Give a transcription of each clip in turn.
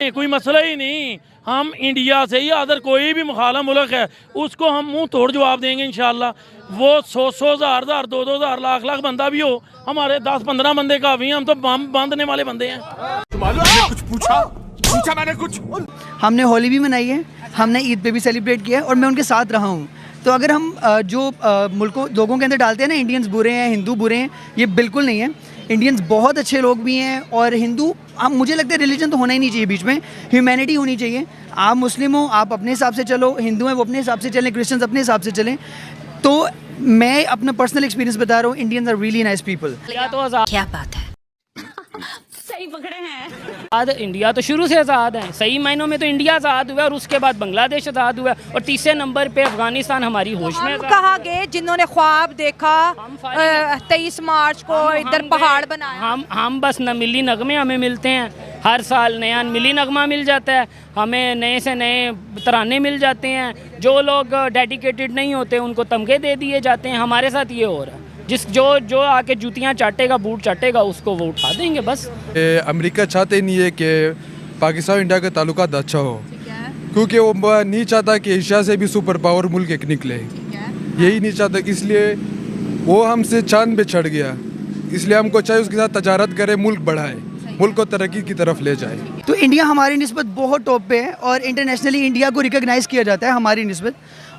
कोई मसला ही नहीं। हम इंडिया से ही अदर कोई भी मुखालिफ मुल्क है उसको हम मुंह तोड़ जवाब देंगे इंशाल्लाह। वो 100 हज़ार 2 हज़ार लाख बंदा भी हो, हमारे 10-15 बंदे काफी हैं। हम तो बम बांधने वाले बंदे हैं। कुछ पूछा मैंने कुछ। हमने होली भी मनाई है, हमने ईद पे भी सेलिब्रेट किया है और मैं उनके साथ रहा हूँ। तो अगर हम जो लोगों के अंदर डालते हैं ना इंडियंस बुरे हैं, हिंदू बुरे हैं, ये बिल्कुल नहीं है। इंडियंस बहुत अच्छे लोग भी हैं और हिंदू, हम मुझे लगता है रिलीजन तो होना ही नहीं चाहिए बीच में, ह्यूमैनिटी होनी चाहिए। आप मुस्लिम हो, आप अपने हिसाब से चलो, हिंदू हैं वो अपने हिसाब से चलें, क्रिश्चियंस अपने हिसाब से चलें। तो मैं अपना पर्सनल एक्सपीरियंस बता रहा हूँ, Indians are really nice people. क्या बात है, सही पकड़े हैं। आज़ाद इंडिया तो शुरू से आज़ाद है, सही मायनों में तो इंडिया आज़ाद हुआ और उसके बाद बांग्लादेश आज़ाद हुआ और तीसरे नंबर पे अफगानिस्तान हमारी होश में। कहा गए जिन्होंने ख्वाब देखा 23 मार्च को इधर पहाड़ बनाया। हम बस न मिली नगमे हमें मिलते हैं, हर साल नया मिली नगमा मिल जाता है, हमें नए से नए तराने मिल जाते हैं। जो लोग डेडिकेटेड नहीं होते उनको तमगे दे दिए जाते हैं। हमारे साथ ये हो रहा है, जो आके जूतियाँ चाटेगा, बूट चाटेगा, उसको वो उठा देंगे बस। अमेरिका चाहते नहीं है कि पाकिस्तान इंडिया के ताल्लुकात अच्छा हो, क्योंकि वो नहीं चाहता कि एशिया से भी सुपर पावर मुल्क एक निकले, यही नहीं चाहता। इसलिए वो हमसे चांद पे चढ़ गया, इसलिए हमको चाहिए उसके साथ तजारत करे, मुल्क बढ़ाए, मुल्क को तरक्की की तरफ ले जाए। तो इंडिया हमारी निस्बत बहुत टॉप पे है और इंटरनेशनली इंडिया को रिकॉग्नाइज़ किया जाता है हमारी निस्बत।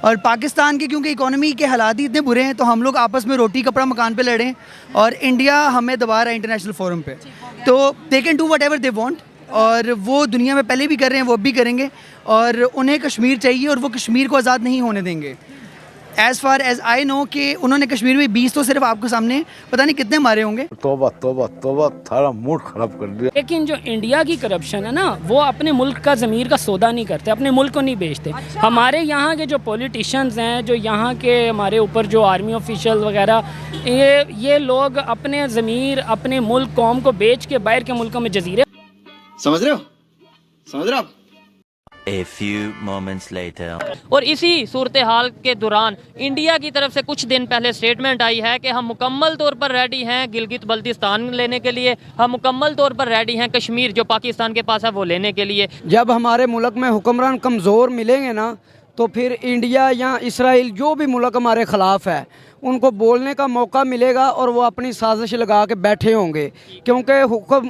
और पाकिस्तान के क्योंकि इकोनॉमी के हालात ही इतने बुरे हैं तो हम लोग आपस में रोटी कपड़ा मकान पे लड़ें और इंडिया हमें दबा रहा है इंटरनेशनल फोरम पे। तो they can do what ever they want और वो दुनिया में पहले भी कर रहे हैं, वो अब भी करेंगे और उन्हें कश्मीर चाहिए और वो कश्मीर को आज़ाद नहीं होने देंगे। As far as I know कि उन्होंने कश्मीर में 20 तो सिर्फ आपके सामने पता नहीं कितने मारे होंगे। तौबा तौबा तौबा, थारा मूड खराब कर दिया। लेकिन जो इंडिया की करप्शन है ना, वो अपने मुल्क का ज़मीर का सौदा नहीं करते, अपने मुल्क को नहीं बेचते। हमारे यहाँ के जो पॉलिटिशियंस हैं, जो यहाँ के हमारे ऊपर जो आर्मी ऑफिशियल वगैरह, ये लोग अपने ज़मीर, अपने मुल्क कौम को बेच के बाहर के मुल्कों में जजीरे। समझ रहे हो? A few moments later. और इसी सूरत हाल के दौरान इंडिया की तरफ से कुछ दिन पहले स्टेटमेंट आई है कि हम मुकम्मल तौर पर रेडी हैं गिलगित बल्तिस्तान लेने के लिए, हम मुकम्मल तौर पर रेडी हैं कश्मीर जो पाकिस्तान के पास है वो लेने के लिए। जब हमारे मुल्क में हुक्मरान कमज़ोर मिलेंगे ना, तो फिर इंडिया या इसराइल जो भी मुल्क हमारे ख़िलाफ़ है उनको बोलने का मौका मिलेगा और वो अपनी साजिश लगा के बैठे होंगे। क्योंकि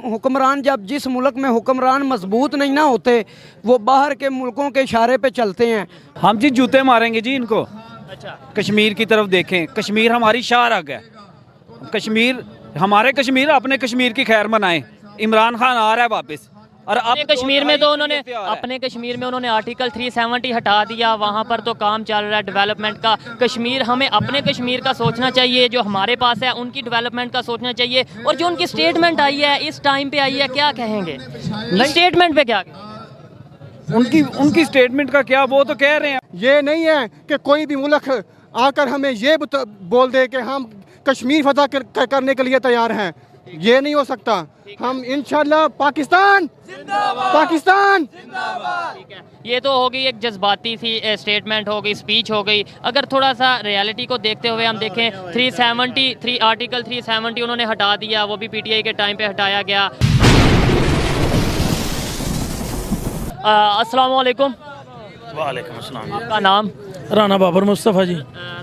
हुक्मरान जब जिस मुल्क में हुक्मरान मजबूत नहीं ना होते, वो बाहर के मुल्कों के इशारे पे चलते हैं। हम जी जूते मारेंगे जी इनको। अच्छा, कश्मीर की तरफ देखें, कश्मीर हमारी शाहरग है, कश्मीर हमारे कश्मीर, अपने कश्मीर की खैर मनाएं। इमरान खान आ रहा है वापस और अपने कश्मीर में तो उन्होंने आर्टिकल 370 हटा दिया, वहाँ पर तो काम चल रहा है डेवलपमेंट का। कश्मीर, हमें अपने कश्मीर का सोचना चाहिए, जो हमारे पास है उनकी डेवलपमेंट का सोचना चाहिए। और जो उनकी स्टेटमेंट आई है, इस टाइम पे आई है, क्या कहेंगे स्टेटमेंट पे? क्या उनकी स्टेटमेंट का क्या, वो तो कह रहे हैं ये नहीं है कि कोई भी मुल्क आकर हमें ये बोल दे कि हम कश्मीर फतह करने के लिए तैयार हैं, ये नहीं हो सकता। हम इंशाल्लाह पाकिस्तान जिंदाबाद। ठीक है, ये तो हो गई एक जज्बाती सी स्टेटमेंट हो गई, स्पीच हो गई। अगर थोड़ा सा रियलिटी को देखते हुए हम देखें, आर्टिकल 370 उन्होंने हटा दिया, वो भी पीटीआई के टाइम पे हटाया गया। अस्सलाम वालेकुम। वालेकुम अस्सलाम। आपका नाम? राना बाबर मुस्तफ़ा जी।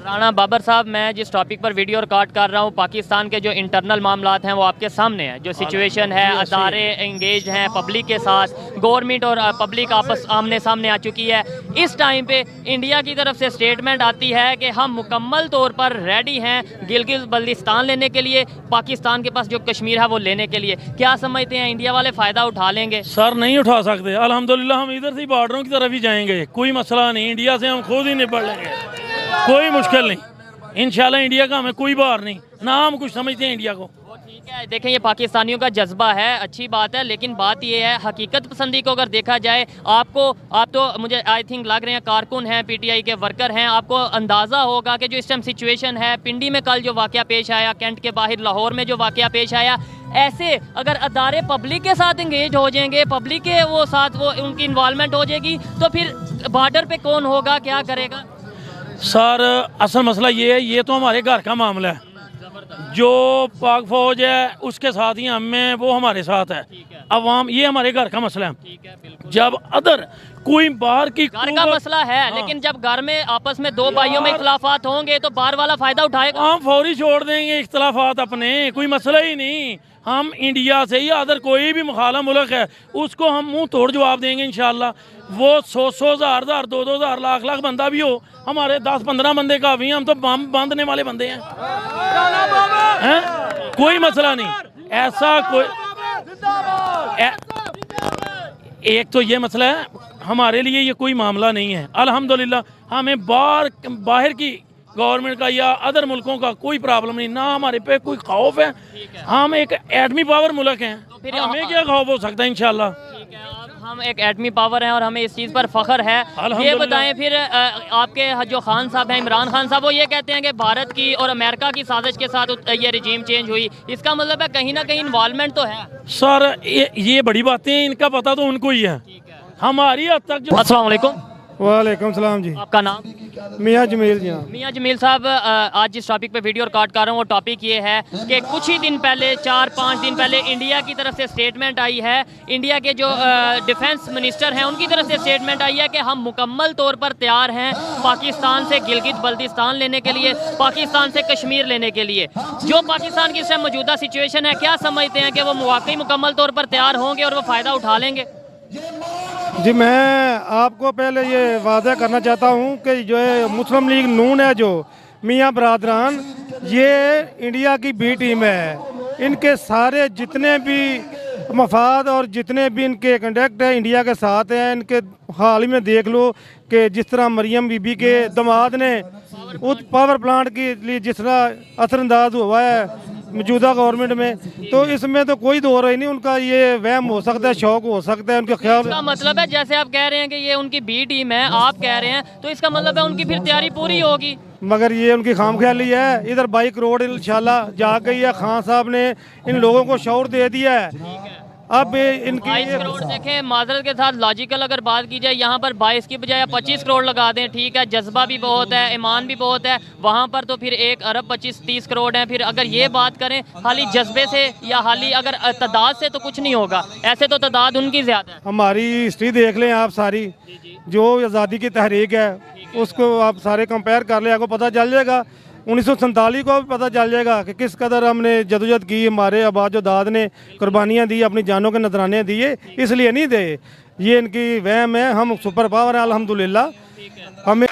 राना बाबर साहब, मैं जिस टॉपिक पर वीडियो रिकॉर्ड कर रहा हूँ, पाकिस्तान के जो इंटरनल मामलात हैं वो आपके सामने है। जो सिचुएशन है, अदारे एंगेज हैं पब्लिक के साथ, गवर्नमेंट और पब्लिक आपस आमने सामने आ चुकी है। इस टाइम पे इंडिया की तरफ से स्टेटमेंट आती है कि हम मुकम्मल तौर पर रेडी हैं गिलगित बल्तिस्तान लेने के लिए, पाकिस्तान के पास जो कश्मीर है वो लेने के लिए। क्या समझते हैं, इंडिया वाले फ़ायदा उठा लेंगे? सर नहीं उठा सकते। अल्हम्दुलिल्लाह हम इधर से बॉर्डरों की तरफ ही जाएंगे, कोई मसला नहीं। इंडिया से हम खुद ही निपट लेंगे, कोई मुश्किल नहीं। इंशाल्लाह इंडिया का हमें कोई बार नहीं, ना हम कुछ समझते हैं इंडिया को। ठीक है, देखें ये पाकिस्तानियों का जज्बा है, अच्छी बात है, लेकिन बात ये है हकीकत पसंदी को अगर देखा जाए, आप तो मुझे आई थिंक लग रहे हैं कारकुन हैं, पीटीआई के वर्कर हैं, आपको अंदाज़ा होगा कि जो इस टाइम सिचुएशन है, पिंडी में कल जो वाक़या पेश आया, कैंट के बाहर लाहौर में जो वाक़या पेश आया, ऐसे अगर अदारे पब्लिक के साथ इंगेज हो जाएंगे, पब्लिक के वो उनकी इन्वॉल्वमेंट हो जाएगी, तो फिर बॉर्डर पे कौन होगा, क्या करेगा? सर असल मसला ये है, ये तो हमारे घर का मामला है। जो पाक फौज है उसके साथ ही हमें, वो हमारे साथ है। अवाम, ये हमारे घर का मसला है। जब अदर कोई बाहर की घर का मसला है, लेकिन जब घर में आपस में दो भाइयों में इख्तलाफात होंगे तो बाहर वाला फायदा उठाएगा। हम फौरी छोड़ देंगे इख्तलाफात अपने, कोई मसला ही नहीं। हम इंडिया से ही अदर कोई भी मुखालिफ मुल्क है उसको हम मुंह तोड़ जवाब देंगे इंशाल्लाह। वो 100 हज़ार 2 हज़ार लाख बंदा भी हो, हमारे 10-15 बंदे काफ़ी हैं। हम तो बम बांधने वाले बंदे हैं, कोई मसला नहीं ऐसा कोई। एक तो ये मसला है, हमारे लिए ये कोई मामला नहीं है अल्हम्दुलिल्लाह। हमें बाहर की गवर्नमेंट का या अदर मुल्कों का कोई प्रॉब्लम नहीं, ना हमारे पे कोई खौफ है। हम एक एटमी पावर मुल्क हैं, फिर हमें क्या खौफ हो सकता है इंशाल्लाह। हम एक एटमी पावर हैं और हमें इस चीज़ पर फ़ख्र है। ये बताएं फिर आपके जो खान साहब हैं, इमरान खान साहब, वो ये कहते हैं कि भारत की और अमेरिका की साजिश के साथ ये रजीम चेंज हुई। इसका मतलब है कहीं ना कहीं इन्वॉल्वमेंट तो है। सर ये बड़ी बातें हैं, इनका पता तो उनको ही है। हमारी हद तक जो। अस्सलाम वालेकुम। वालेकुम सलाम जी। आपका नाम? मियाँ जमील जी। मियाँ जमील साहब, आज जिस टॉपिक पे वीडियो रिकॉर्ड कर रहा हूँ वो टॉपिक ये है कि कुछ ही दिन पहले, 4-5 दिन पहले इंडिया की तरफ से स्टेटमेंट आई है। इंडिया के जो डिफेंस मिनिस्टर हैं उनकी तरफ से स्टेटमेंट आई है कि हम मुकम्मल तौर पर तैयार हैं पाकिस्तान से गिलगित बल्तिस्तान लेने के लिए, पाकिस्तान से कश्मीर लेने के लिए। जो पाकिस्तान की इस टाइम मौजूदा सिचुएशन है, क्या समझते हैं कि वो वाकई मुकम्मल तौर पर तैयार होंगे और वो फ़ायदा उठा लेंगे? जी, मैं आपको पहले ये वादा करना चाहता हूँ कि जो है मुस्लिम लीग नून है, जो मियाँ बरादरान, ये इंडिया की बी टीम है। इनके सारे जितने भी मफाद और जितने भी इनके कंडक्ट हैं इंडिया के साथ हैं। इनके हाल ही में देख लो कि जिस तरह मरियम बीबी के दामाद ने उस पावर प्लांट के लिए जिस तरह असरअंदाज हुआ है मौजूदा गवर्नमेंट में, तो इसमें तो कोई दो रही नहीं। उनका ये वहम हो सकता है, शौक हो सकता है, उनके ख्याल। इसका मतलब है जैसे आप कह रहे हैं कि ये उनकी बी टीम है, आप कह रहे हैं, तो इसका मतलब है उनकी फिर तैयारी पूरी होगी। मगर ये उनकी खामख्याली है। इधर 22 करोड़ इंशाल्लाह जा गई है। खान साहब ने इन लोगों को शौर दे दिया है। अब इनकी 22 करोड़ देखें, माजरत के साथ लॉजिकल अगर बात की जाए, यहाँ पर 22 की बजाय 25 करोड़ लगा दें, ठीक है, जज्बा भी बहुत है, ईमान भी बहुत है। वहाँ पर तो फिर 1 अरब 25-30 करोड़ है। फिर अगर ये बात करें खाली जज्बे से या खाली अगर तादाद से तो कुछ नहीं होगा, ऐसे तो तादाद उनकी ज़्यादा है। हमारी हिस्ट्री देख लें आप सारी, जो आज़ादी की तहरीक है उसको आप सारे कंपेयर कर लें, आपको पता चल जाएगा। 1947 को भी पता चल जाएगा कि किस कदर हमने जदोजहद की, हमारे आबाद ने कुर्बानियाँ दी, अपनी जानों के नजराने दिए, इसलिए नहीं दे। ये इनकी वहम है। हम सुपर पावर है अल्हम्दुलिल्लाह। हमें